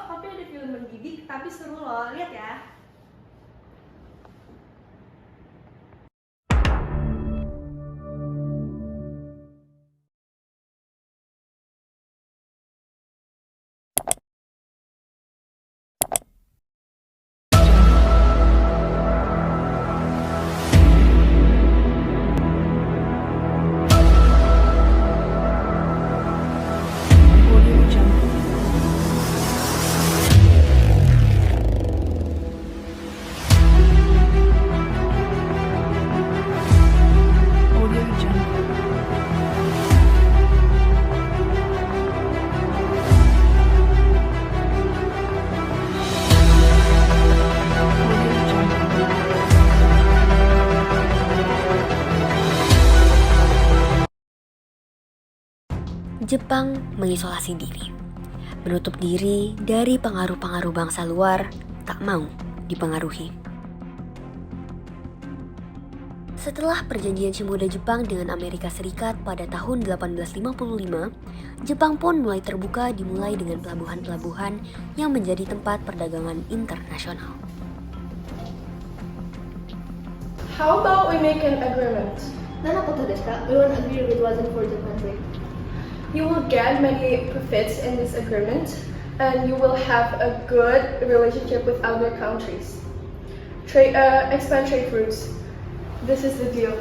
tapi ada film mendidik, tapi seru loh, lihat ya. Jepang mengisolasi diri, menutup diri dari pengaruh-pengaruh bangsa luar, tak mau dipengaruhi. Setelah perjanjian Shimoda Jepang dengan Amerika Serikat pada tahun 1855, Jepang pun mulai terbuka dimulai dengan pelabuhan-pelabuhan yang menjadi tempat perdagangan internasional. How about we make an agreement? 何のことですか? We won't agree if it wasn't for the country. You will get many profits in this agreement, and you will have a good relationship with other countries. Expand trade routes. This is the deal.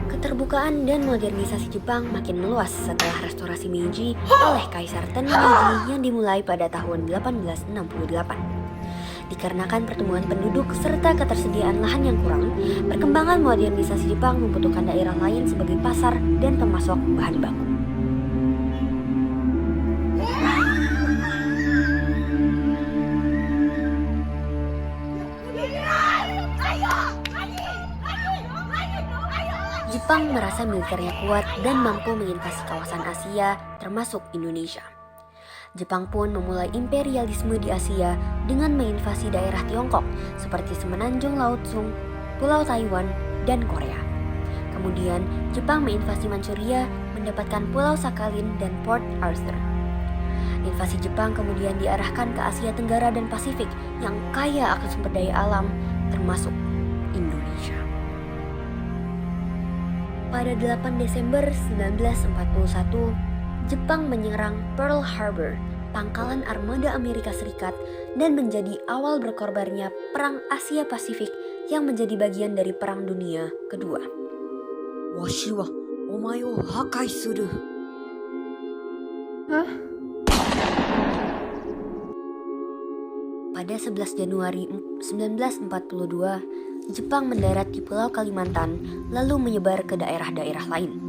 Keterbukaan dan modernisasi Jepang makin meluas setelah restorasi Meiji oleh Kaisar Meiji yang dimulai pada tahun 1868. Dikarenakan pertumbuhan penduduk serta ketersediaan lahan yang kurang, perkembangan modernisasi Jepang membutuhkan daerah lain sebagai pasar dan pemasok bahan baku. Jepang merasa militernya kuat dan mampu menginvasi kawasan Asia, termasuk Indonesia. Jepang pun memulai imperialisme di Asia dengan menginvasi daerah Tiongkok seperti Semenanjung Laut Sung, Pulau Taiwan, dan Korea. Kemudian, Jepang menginvasi Manchuria, mendapatkan Pulau Sakhalin dan Port Arthur. Invasi Jepang kemudian diarahkan ke Asia Tenggara dan Pasifik yang kaya akan sumber daya alam, termasuk Indonesia. Pada 8 Desember 1941, Jepang menyerang Pearl Harbor, pangkalan armada Amerika Serikat, dan menjadi awal berkorbannya Perang Asia Pasifik yang menjadi bagian dari Perang Dunia Kedua. Washi wa omae wo hakai suru. Hah? Pada 11 Januari 1942, Jepang mendarat di Pulau Kalimantan lalu menyebar ke daerah-daerah lain.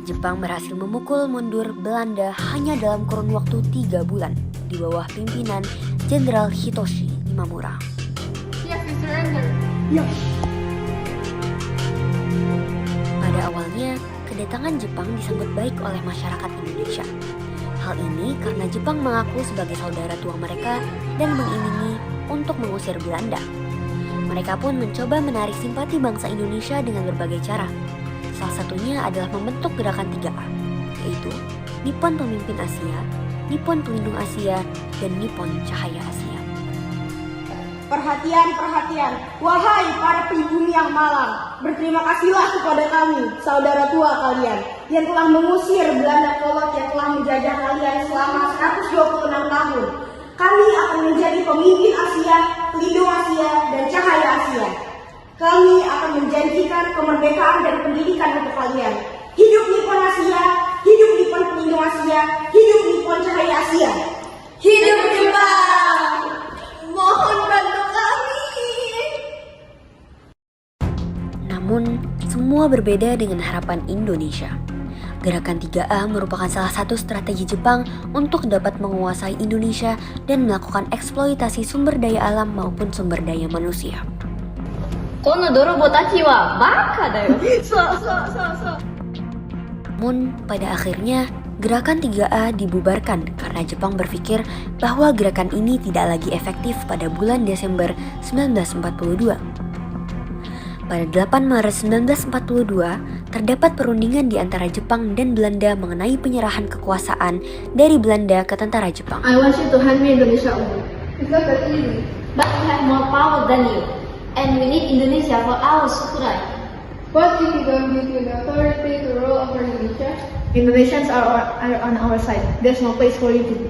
Jepang berhasil memukul mundur Belanda hanya dalam kurun waktu 3 bulan di bawah pimpinan Jenderal Hitoshi Imamura. Yes, we surrender. Pada awalnya, kedatangan Jepang disambut baik oleh masyarakat Indonesia. Hal ini karena Jepang mengaku sebagai saudara tua mereka dan mengiming-imingi untuk mengusir Belanda. Mereka pun mencoba menarik simpati bangsa Indonesia dengan berbagai cara. Salah satunya adalah membentuk gerakan 3A, yaitu Nippon Pemimpin Asia, Nippon Pelindung Asia, dan Nippon Cahaya Asia. Perhatian, perhatian, wahai para pribumi yang malang, berterima kasihlah kepada kami, saudara tua kalian, yang telah mengusir Belanda kolot yang telah menjajah kalian selama 126 tahun. Kami akan menjadi pemimpin Asia, pelindung Asia, dan cahaya Asia. Kami akan menjanjikan kemerdekaan dan pendidikan untuk kalian. Hidup Nippon Asia, hidup Nippon Pelindung Asia, hidup Nippon Cahaya Asia. Hidup Jepang! Mohon bantu kami! Namun, semua berbeda dengan harapan Indonesia. Gerakan 3A merupakan salah satu strategi Jepang untuk dapat menguasai Indonesia dan melakukan eksploitasi sumber daya alam maupun sumber daya manusia. Namun, pada akhirnya, gerakan 3A dibubarkan karena Jepang berpikir bahwa gerakan ini tidak lagi efektif pada bulan Desember 1942. Pada 8 Maret 1942, terdapat perundingan di antara Jepang dan Belanda mengenai penyerahan kekuasaan dari Belanda ke tentara Jepang. I want you to hand me Indonesia only. It's not that easy. But we have more power than you. And we need Indonesia for our right. What if we don't give you the authority to rule over Indonesia? Indonesians are on our side. There's no place for you to be.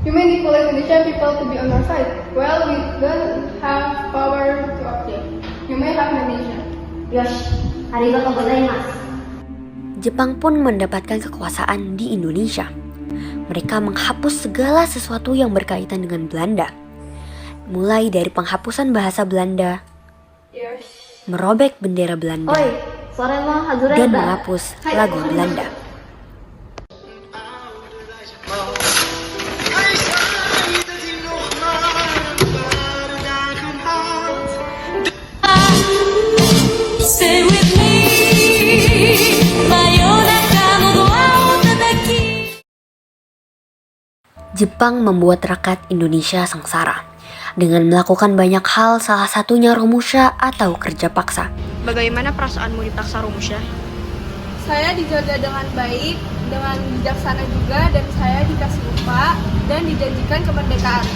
You may need Indonesian people to be on our side. Well, we don't have power to object. You may have Indonesia. Yosh, arigatou gozaimasu. Jepang pun mendapatkan kekuasaan di Indonesia. Mereka menghapus segala sesuatu yang berkaitan dengan Belanda. Mulai dari penghapusan bahasa Belanda, merobek bendera Belanda, Oi, sore mo hazure dan da. menghapus lagu Belanda. Stay with me 真夜中のドアを叩き Jepang membuat rakyat Indonesia sengsara dengan melakukan banyak hal, salah satunya romusha atau kerja paksa. Bagaimana perasaanmu dipaksa Romusha? Saya dijaga dengan baik, dengan bijaksana juga, dan saya dikasih upah dan dijanjikan kemerdekaan.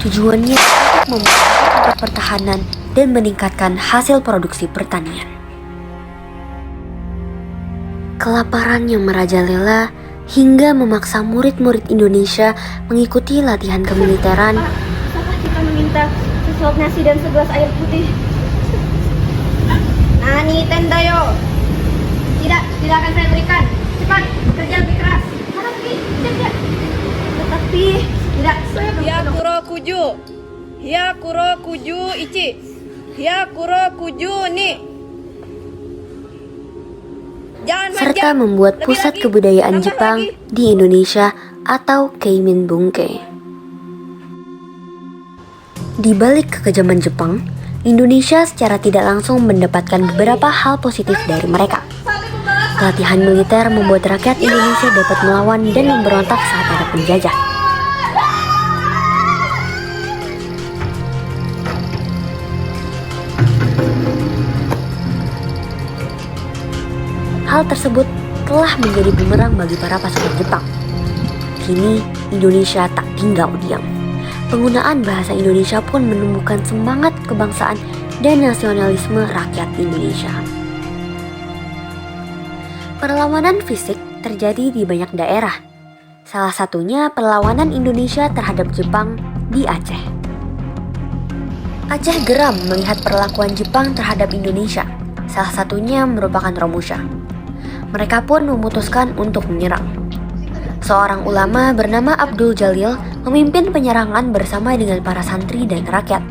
Tujuannya untuk memperkuat pertahanan dan meningkatkan hasil produksi pertanian. Kelaparan yang merajalela hingga memaksa murid-murid Indonesia mengikuti latihan kemiliteran. Bisakah kita meminta sesuap nasi dan segelas air putih? Nani tendayo. Tidak akan saya berikan. Cepat, bekerja lebih keras. Tetapi, tidak. Tetapi, tidak. Hyakuro kuju. Hyakuro kuju ichi. Hyakuro kuju ni. Serta membuat pusat kebudayaan Jepang di Indonesia atau Keimin Bunke. Di balik kekejaman Jepang, Indonesia secara tidak langsung mendapatkan beberapa hal positif dari mereka. Pelatihan militer membuat rakyat Indonesia dapat melawan dan memberontak saat ada penjajah. Hal tersebut telah menjadi bumerang bagi para pasukan Jepang. Kini, Indonesia tak tinggal diam. Penggunaan bahasa Indonesia pun menumbuhkan semangat kebangsaan dan nasionalisme rakyat Indonesia. Perlawanan fisik terjadi di banyak daerah. Salah satunya perlawanan Indonesia terhadap Jepang di Aceh. Aceh geram melihat perlakuan Jepang terhadap Indonesia. Salah satunya merupakan Romusha. Mereka pun memutuskan untuk menyerang. Seorang ulama bernama Abdul Jalil memimpin penyerangan bersama dengan para santri dan rakyat.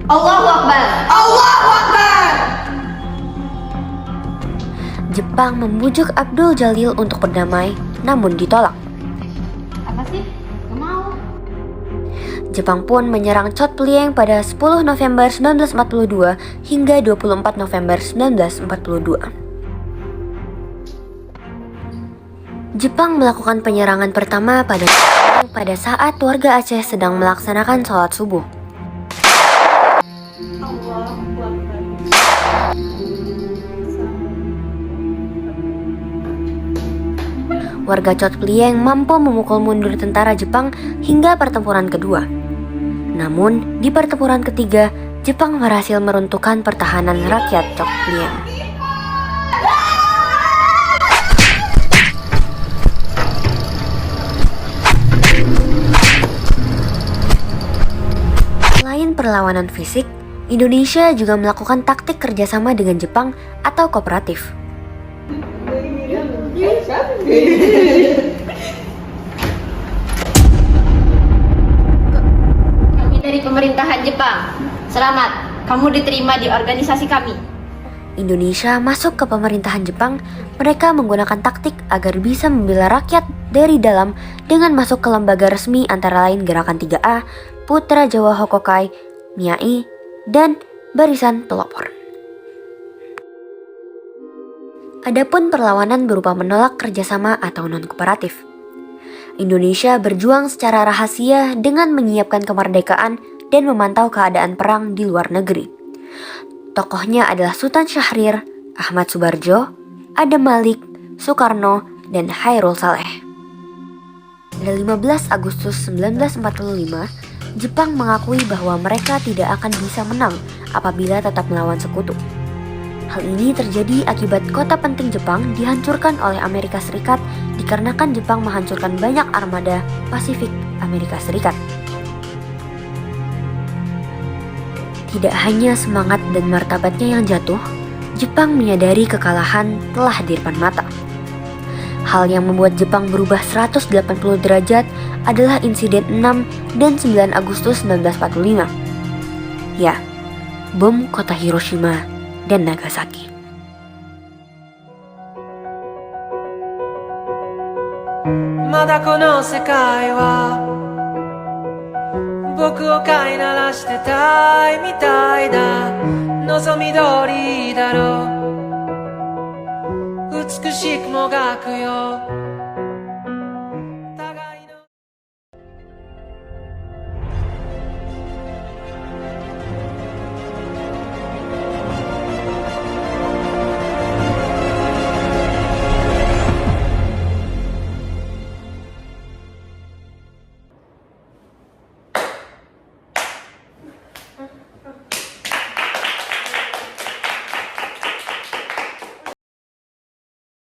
Allahu Akbar. Jepang membujuk Abdul Jalil untuk berdamai, namun ditolak. Apa sih? Gak mau. Jepang pun menyerang Chot Plieng pada 10 November 1942 hingga 24 November 1942. Jepang melakukan penyerangan pertama pada saat warga Aceh sedang melaksanakan sholat subuh. Warga Chot Plieng mampu memukul mundur tentara Jepang hingga pertempuran kedua. Namun, di pertempuran ketiga, Jepang berhasil meruntuhkan pertahanan rakyat Chot Plieng. Selain perlawanan fisik, Indonesia juga melakukan taktik kerjasama dengan Jepang atau kooperatif. Kami dari pemerintahan Jepang. Selamat, kamu diterima di organisasi kami. Indonesia masuk ke pemerintahan Jepang, mereka menggunakan taktik agar bisa membela rakyat dari dalam dengan masuk ke lembaga resmi antara lain Gerakan 3A, Putra Jawa Hokokai, MIAI, dan Barisan Pelopor. Adapun perlawanan berupa menolak kerjasama atau non-kooperatif. Indonesia berjuang secara rahasia dengan menyiapkan kemerdekaan dan memantau keadaan perang di luar negeri. Tokohnya adalah Sultan Syahrir, Ahmad Subarjo, Adam Malik, Soekarno, dan Hairul Saleh. Pada 15 Agustus 1945, Jepang mengakui bahwa mereka tidak akan bisa menang apabila tetap melawan sekutu. Hal ini terjadi akibat kota penting Jepang dihancurkan oleh Amerika Serikat dikarenakan Jepang menghancurkan banyak armada Pasifik Amerika Serikat. Tidak hanya semangat dan martabatnya yang jatuh, Jepang menyadari kekalahan telah di depan mata. Hal yang membuat Jepang berubah 180 derajat adalah insiden 6 dan 9 Agustus 1945. Ya, bom kota Hiroshima dan Nagasaki. Mada kono sekai wa boku o kai narashite tai mitai da nozomi dori da ro 美しくもがくよ